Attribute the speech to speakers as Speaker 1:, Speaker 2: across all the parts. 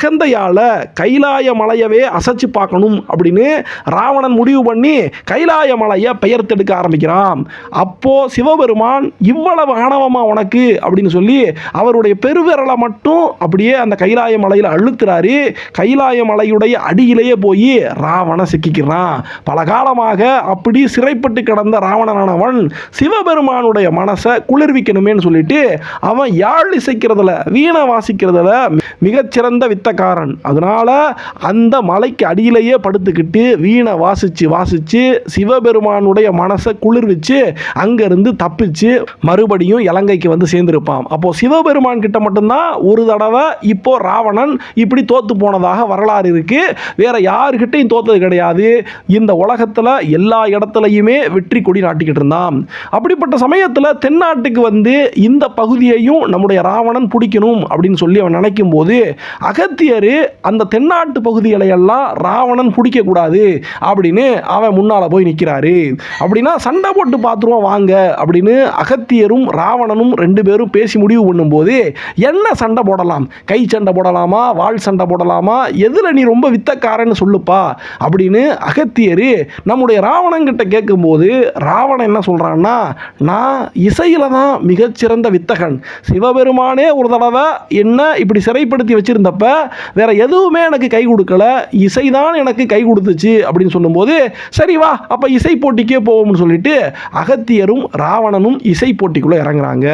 Speaker 1: அகந்தையால் கைலாய மலையவே அசைச்சு பார்க்கணும் அப்படின்னு ராவணன் முடிவு பண்ணி கைலாய மலையை பெயர்த்தெடுக்க ஆரம்பிக்கிறான். அப்போ சிவபெருமான் இவ்வளவு ஆணவமா உனக்கு அப்படின்னு சொல்லி அவருடைய பெருவிரலை மட்டும் அப்படியே அந்த கைலாய மலையில் அழுத்துறாரு. கைலாய மலையுடைய அடியிலேயே போய் ராவணன் சிக்கிக்கிறான். பல காலமாக அப்படி சிறைப்பட்டு கிடந்த ராவணனானவன் சிவபெருமானுடைய மனசை குளிர்விக்கணுமேன்னு சொல்லிட்டு அவன் யாழ் இசைக்கிறதுல வீணை வாசிக்கிறதுல மிகச்சிறந்த வித்தக்காரன். அதனால அந்த மலைக்கு அடியிலேயே படுத்துக்கிட்டு வீணை வாசிச்சு வாசிச்சு சிவபெருமானுடைய மனசை குளிர்விச்சு அங்கிருந்து தப்பிச்சு மறுபடியும் இலங்கைக்கு வந்து சேர்ந்திருப்பான். அப்போ சிவபெருமான் கிட்ட மட்டும்தான் ஒரு தடவை இப்போ ராவணன் இப்படி தோத்து போனதாக வரலாறு இருக்கு. வேற யாருக்கிட்டையும் தோத்தது கிடையாது. இந்த உலகத்தில் எல்லா இடத்துலையுமே வெற்றி கொடி நாட்டிக்கிட்டு இருந்தான். அப்படிப்பட்ட சமயத்தில் தென்னாட்டுக்கு வந்து இந்த பகுதியையும் நம்முடைய ராவணன் பிடிக்கணும் அப்படின்னு சொல்லி அவன் நினைக்கும் போது அகத்தியர் அந்த தென்னாட்டு பகுதிகளை எல்லாம் ராவணன் பிடிக்கக்கூடாது அப்படின்னு அவன் முன்னால போய் நிற்கிறாரு. அப்படின்னா சண்டை போட்டு பார்த்துருவோம் வாங்க அப்படின்னு அகத்தியரும் ராவணனும் ரெண்டு பேரும் பேசி முடிவு பண்ணும்போது என்ன சண்டை போடலாம், கை சண்டை போடலாமா, வாள் சண்டை போடலாமா, எதில் நீ ரொம்ப வித்தக்காரன்னு சொல்லுப்பா அப்படின்னு அகத்தியர் நம்முடைய ராவணன் கிட்ட கேட்கும்போது ராவணன் என்ன சொல்றான்னா, நான் இசையில தான் மிகச்சிறந்த வித்தகன். சிவபெருமானே ஒரு தடவை என்ன இப்படி சிறைப்படுத்தி வச்சிருந்தப்ப வேற எதுவுமே எனக்கு கை கொடுக்கல, இசைதான் எனக்கு கை கொடுத்துச்சு அப்படின்னு சொல்லும்போது சரி வா அப்ப இசை போட்டிக்கே போவோம்னு சொல்லிட்டு அகத்தியரும் ராவணனும் இசை போட்டிக்குள்ள இறங்குறாங்க.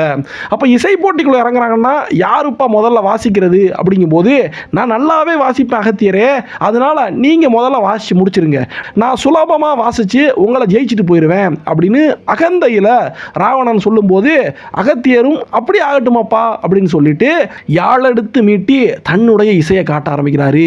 Speaker 1: அப்ப இசை போட்டிக்குள்ள இறங்குறாங்கன்னா யாருப்பா முதல்ல வாசிக்கிறது அப்படிங்கும்போது நான் நல்லாவே வாசிப்பேன் அகத்தியரே, அதனால நீங்க முதல்ல வாசிச்சு முடிச்சிருங்க, நான் சுலபமா வாசிச்சு உங்களை ஜெயிச்சுட்டு போயிடுவேன் அப்படின்னு அகந்தையில ராவணன் சொல்லும்போது அகத்தியரும் அப்படி ஆகட்டுமாப்பா அப்படின்னு சொல்லிட்டு யாழெடுத்து மீட்டி தன்னுடைய இசையை காட்ட ஆரம்பிக்கிறாரு.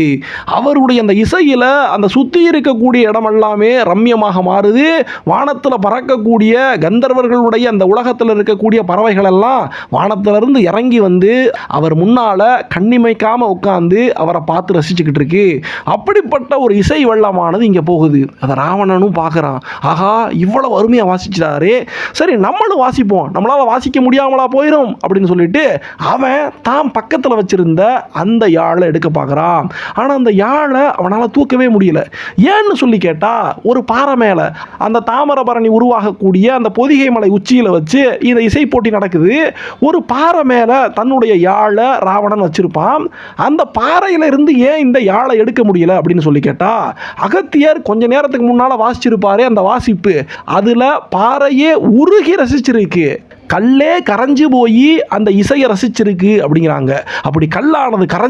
Speaker 1: அவருடைய அந்த இசையில அந்த சுத்தி இருக்கக்கூடிய இடம் எல்லாமே ரம்யமாக மாறுது. வானத்தில் பறக்கக்கூடிய கந்தர்வர்களுடைய அந்த உலகத்தில் இருக்கக்கூடிய பறவைகள் எல்லாம் வானத்திலிருந்து இறங்கி வந்து அவர் முன்னால கண்ணிமைக்காம உட்கார்ந்து அவரை பார்த்து ரசிச்சுக்கிட்டு இருக்கு. அப்படிப்பட்ட ஒரு இசை வெள்ளமானது இங்க போகுது. அதை ராவணனும் பார்க்கறான். ஆகா இவ்வளவு அருமையா வாசிச்சிட்டாரே, சரி நம்மளும் வாசிப்போம், நம்மளால வாசிக்க முடியாமலா போயிடும் அப்படின்னு சொல்லிட்டு அவன் தான் பக்கத்தில் வச்சிருந்த அந்த யாழை எடுக்க பார்க்கறான். ஆனா அந்த யாழை அவனால தூக்கவே முடியல. ஏன்னு சொல்லி கேட்டா ஒரு பாறை மேல அந்த தாமிரபரணி உருவாகக்கூடிய அந்த பொதிகை மலை உச்சியில வச்சு இந்த இசை போட்டி நடக்குது. ஒரு பாறை மேல தன்னுடைய யாழை ராவணன் வச்சிருப்பான். அந்த பாறையில இருந்து ஏன் இந்த யாழை எடுக்க முடியல அப்படின்னு சொல்லி கேட்டா அகத்தியர் கொஞ்ச நேரத்துக்கு முன்னால வாசிச்சிருப்பாரு. அந்த வாசிப்பு அதுல பாறையே உருகி ரசிச்சிருக்கு, கல்லே கரைஞ்சு போய் அந்த இசையை ரசிச்சிருக்கு அப்படிங்கிறாங்க. அப்படி கல்லானது கரைஞ்சு